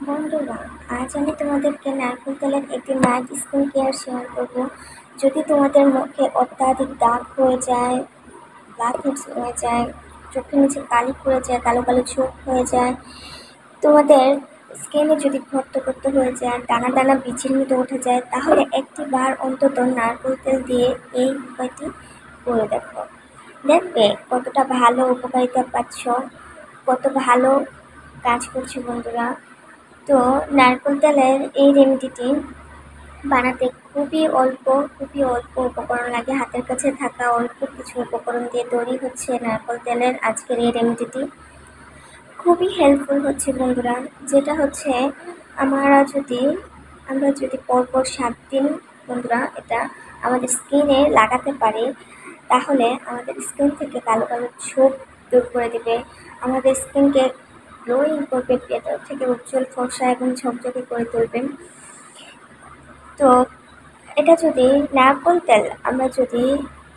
বন্ধুরা, আজ আমি তোমাদেরকে নারকেল তেলের একটি নাইট স্কিন কেয়ার শেয়ার করব। যদি তোমাদের মুখে অত্যাধিক দাগ হয়ে যায়, ব্ল্যাক হেডস হয়ে যায়, চোখের নিচে কালি পড়ে যায়, কালো কালো চোখ হয়ে যায়, তোমাদের স্কিনে যদি ঘট্ট ঘট্ট হয়ে যায়, দানা দানা বিচির মতো উঠে যায়, তাহলে একটি বার অন্তত নারকেল তেল দিয়ে এই উপায়টি করে দেখো। দেখবে কতটা ভালো উপকারিতা পাচ্ছ, কত ভালো কাজ করছে বন্ধুরা। তো নারকেল তেলের এই রেমেডিটি বানাতে খুবই অল্প উপকরণ লাগে। হাতের কাছে থাকা অল্প কিছু উপকরণ দিয়ে তৈরি হচ্ছে নারকেল তেলের আজকের এই রেমেডিটি। খুবই হেল্পফুল হচ্ছে বন্ধুরা। যেটা হচ্ছে আমরা যদি পরপর 7 দিন বন্ধুরা এটা আমাদের স্কিনে লাগাতে পারি, তাহলে আমাদের স্কিন থেকে কালো কালো ছোপ দূর করে দিবে, আমাদের স্কিনকে গ্লোয়িং করবে, ভেতর থেকে উজ্জ্বল ফর্সা এবং ঝকঝকে করে তুলবে। তো এটা যদি নারকেল তেল আমরা যদি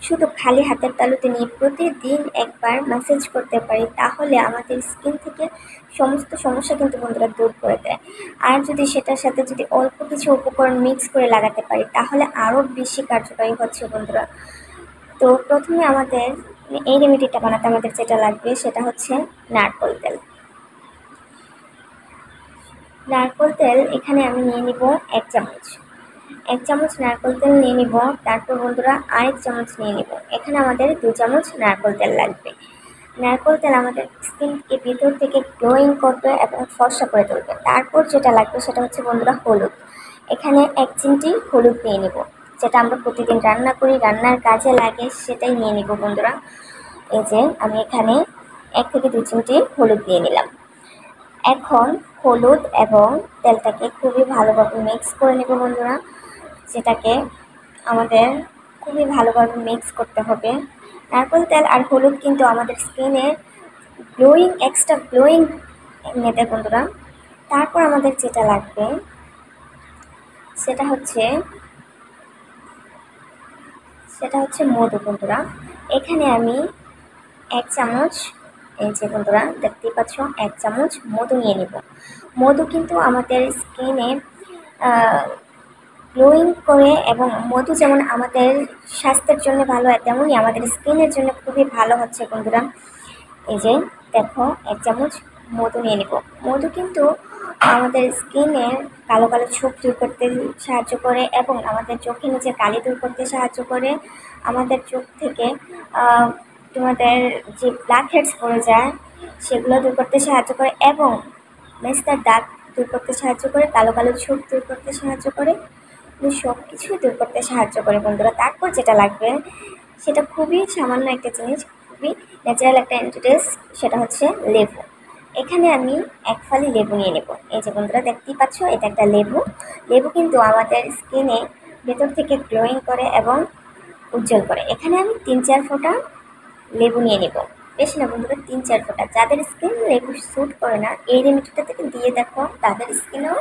শুধু খালি হাতের তালুতে নিয়ে প্রতিদিন একবার ম্যাসেজ করতে পারি, তাহলে আমাদের স্কিন থেকে সমস্ত সমস্যা কিন্তু বন্ধুরা দূর করে দেয়। আর যদি সেটার সাথে যদি অল্প কিছু উপকরণ মিক্স করে লাগাতে পারি, তাহলে আরও বেশি কার্যকারী হচ্ছে বন্ধুরা। তো প্রথমে আমাদের এই রেমেডিটা বানাতে আমাদের যেটা লাগবে সেটা হচ্ছে নারকেল তেল। নারকেল তেল এখানে আমি নিয়ে নিব 1 চামচ। 1 চামচ নারকেল তেল নিয়ে নিব। তারপর বন্ধুরা আরেক চামচ নিয়ে নিব। এখানে আমাদের 2 চামচ নারকেল তেল লাগবে। নারকেল তেল আমাদের স্কিনকে ভিতর থেকে গ্লোয়িং করবে এবং ফর্সা করে তুলবে। তারপর যেটা লাগবে সেটা হচ্ছে বন্ধুরা হলুদ। এখানে 1 চিমটি হলুদ নিয়ে নিব, যেটা আমরা প্রতিদিন রান্না করি, রান্নার কাজে লাগে, সেটাই নিয়ে নিব বন্ধুরা। এই যে আমি এখানে 1 থেকে 2 চিমটি হলুদ নিয়ে নিলাম। এখন হলুদ এবং তেলটাকে খুবই ভালোভাবে মিক্স করে নেব বন্ধুরা। যেটাকে আমাদের খুবই ভালোভাবে মিক্স করতে হবে। নারকেল তেল আর হলুদ কিন্তু আমাদের স্কিনে এক্সট্রা গ্লোয়িং এনে দেয় বন্ধুরা। তারপর আমাদের যেটা লাগবে সেটা হচ্ছে মধু বন্ধুরা। এখানে আমি 1 চামচ, এই যে বন্ধুরা দেখতেই পাচ্ছ, 1 চামচ মধু নিয়ে নিব। মধু কিন্তু আমাদের স্কিনে গ্লোয়িং করে, এবং মধু যেমন আমাদের স্বাস্থ্যের জন্য ভালো, তেমনই আমাদের স্কিনের জন্য খুবই ভালো হচ্ছে বন্ধুরা। এই যে দেখো 1 চামচ মধু নিয়ে নিব। মধু কিন্তু আমাদের স্কিনের কালো কালো ছোপ দূর করতে সাহায্য করে, এবং আমাদের চোখের নিচে কালি দূর করতে সাহায্য করে, আমাদের চোখ থেকে তোমাদের যে ব্ল্যাক হেডস পড়ে যায় সেগুলো দূর করতে সাহায্য করে, এবং মেস্তার দাগ দূর করতে সাহায্য করে, কালো কালো ছোপ দূর করতে সাহায্য করে, সব কিছুই দূর করতে সাহায্য করে বন্ধুরা। তারপর যেটা লাগবে সেটা খুবই সামান্য একটা জিনিস, খুবই ন্যাচারাল একটা ইনগ্রিডিয়েন্টস, সেটা হচ্ছে লেবু। এখানে আমি 1 ফালি লেবু নিয়ে নেব। এই যে বন্ধুরা দেখতেই পাচ্ছ, এটা একটা লেবু। লেবু কিন্তু আমাদের স্কিনে ভেতর থেকে গ্লোয়িং করে এবং উজ্জ্বল করে। এখানে আমি 3-4 ফোঁটা লেবু নিয়ে নেব, বেশি না বন্ধুরা, 3-4 ফোঁটা। যাদের স্কিন লেবু স্যুট করে না, এই রেমেডিটা থেকে দিয়ে দেখো, তাদের স্কিনেও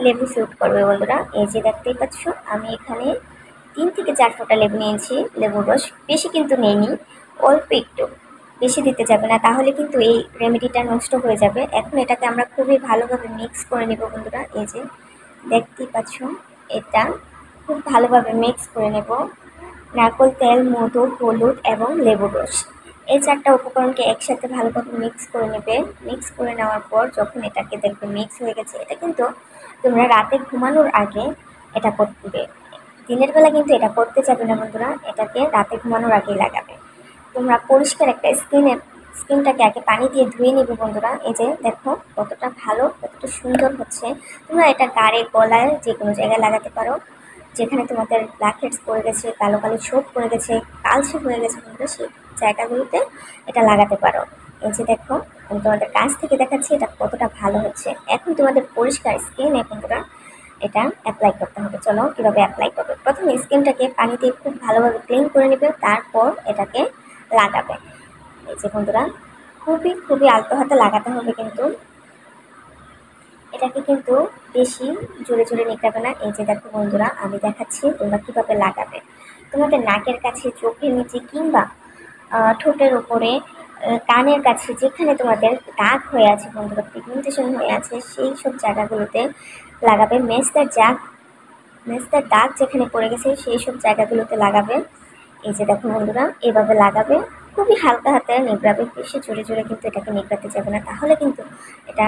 লেবু স্যুট করবে বন্ধুরা। এই যে দেখতেই পাচ্ছ, আমি এখানে 3 থেকে 4 ফোঁটা লেবু নিয়েছি, লেবুর রস। বেশি কিন্তু নিইনি, অল্প একটু, বেশি দিতে যাবে না, তাহলে কিন্তু এই রেমেডিটা নষ্ট হয়ে যাবে। এখন এটাকে আমরা খুবই ভালোভাবে মিক্স করে নেব বন্ধুরা। এই যে দেখতেই পাচ্ছ, এটা খুব ভালোভাবে মিক্স করে নেব। নারকেল তেল, মধু, হলুদ এবং লেবুর রস, এই 4টা উপকরণকে একসাথে ভালোভাবে মিক্স করে নেবে। মিক্স করে নেওয়ার পর যখন এটাকে দেখবে মিক্স হয়ে গেছে, এটা কিন্তু তোমরা রাতে ঘুমানোর আগে এটা করবে। দিনের বেলা কিন্তু এটা করতে যাবে না বন্ধুরা, এটাকে রাতে ঘুমানোর আগেই লাগাবে। তোমরা পরিষ্কার একটা স্কিনটাকে আগে পানি দিয়ে ধুয়ে নিবে বন্ধুরা। এই যে দেখো কতটা ভালো, কতটা সুন্দর হচ্ছে। তোমরা এটা গাড়ে, গলায়, যে কোনো জায়গায় লাগাতে পারো, যেখানে তোমাদের ব্ল্যাক হেডস পড়ে গেছে, কালো কালো ছোপ পড়ে গেছে, কালচে হয়ে গেছে বন্ধুরা, সেই জায়গাগুলোতে এটা লাগাতে পারো। এই যে দেখো, আমি তোমাদের কাছ থেকে দেখাচ্ছি এটা কতটা ভালো হচ্ছে। এখন তোমাদের পরিষ্কার স্কিনে বন্ধুরা এটা অ্যাপ্লাই করতে হবে। চলো কীভাবে অ্যাপ্লাই করবে। প্রথমে স্কিনটাকে পানি দিয়ে খুব ভালোভাবে ক্লিন করে নেবে, তারপর এটাকে লাগাবে। এই যে বন্ধুরা, খুবই আলতো হাতে লাগাতে হবে, কিন্তু এটাকে কিন্তু বেশি জোরে জোরে নিতে হবে না। এই যে দেখো বন্ধুরা, আমি দেখাচ্ছি তোমরা কীভাবে লাগাবে। তোমাদের নাকের কাছে, চোখের নিচে, কিংবা ঠোঁটের উপরে, কানের কাছে যেখানে তোমাদের দাগ হয়ে আছে বন্ধুরা, পিগমেন্টেশন হয়ে আছে, সেই সব জায়গাগুলোতে লাগাবে। মেস্তার দাগ যেখানে পড়ে গেছে সেই সব জায়গাগুলোতে লাগাবে। এই যে দেখো বন্ধুরা, এভাবে লাগাবে, খুবই হালকা হাতে নিগড়াবে, বেশি জোরে জোরে কিন্তু এটাকে নিগড়াতে যাবে না, তাহলে কিন্তু এটা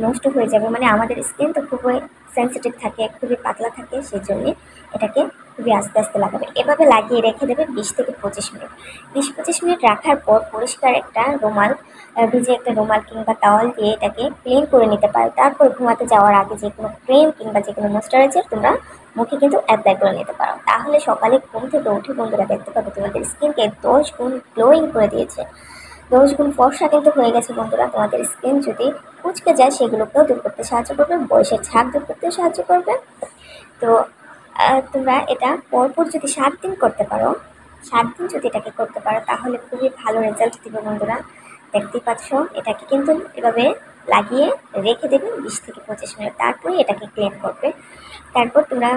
নষ্ট হয়ে যাবে। মানে আমাদের স্কিন তো খুবই সেন্সিটিভ থাকে, খুবই পাতলা থাকে, সেই জন্যে এটাকে খুবই আস্তে আস্তে লাগাবে। এভাবে লাগিয়ে রেখে দেবে 20 থেকে 25 মিনিট। 20-25 মিনিট রাখার পর পরিষ্কার একটা রুমাল, ভিজে একটা রুমাল কিংবা টাওয়াল দিয়ে এটাকে ক্লিন করে নিতে পারো। তারপর ঘুমাতে যাওয়ার আগে যে কোনো ক্রিম কিংবা যে কোনো ময়েশ্চারাইজার তোমরা মুখে কিন্তু অ্যাপ্লাই করে নিতে পারো। তাহলে সকালে ঘুম থেকে উঠে বন্ধুরা দেখতে পাবে তোমাদের স্কিনকে 10 গুণ গ্লোয়িং করে দিয়েছে, 10 গুণ ফর্সা কিন্তু হয়ে গেছে বন্ধুরা। তোমাদের স্কিন যদি কুচকে যায় সেগুলোকেও দূর করতে সাহায্য করবে, বয়সের ছাপ দূর করতে সাহায্য করবে। তো তোমরা এটা পরপর যদি 7 দিন করতে পারো, 7 দিন যদি এটাকে করতে পারো তাহলে খুবই ভালো রেজাল্ট দিবে বন্ধুরা। দেখতেই পাচ্ছ, এটাকে কিন্তু এভাবে লাগিয়ে রেখে দেবে 20 থেকে 25 মিনিট, তারপরে এটাকে ক্লিন করবে। তারপর তোমরা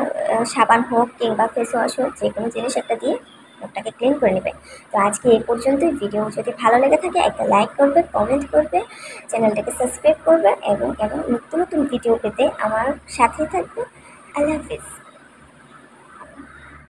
সাবান হোক কিংবা ফেস ওয়াশ হোক, যে কোনো জিনিস একটা দিয়ে মুখটাকে ক্লিন করে নেবে। তো আজকে এই পর্যন্তই। ভিডিও যদি ভালো লেগে থাকে একটা লাইক করবে, কমেন্ট করবে, চ্যানেলটাকে সাবস্ক্রাইব করবে এবং নতুন নতুন ভিডিও পেতে আমার সাথেই থাকবে। আল্লাহ হাফিজ।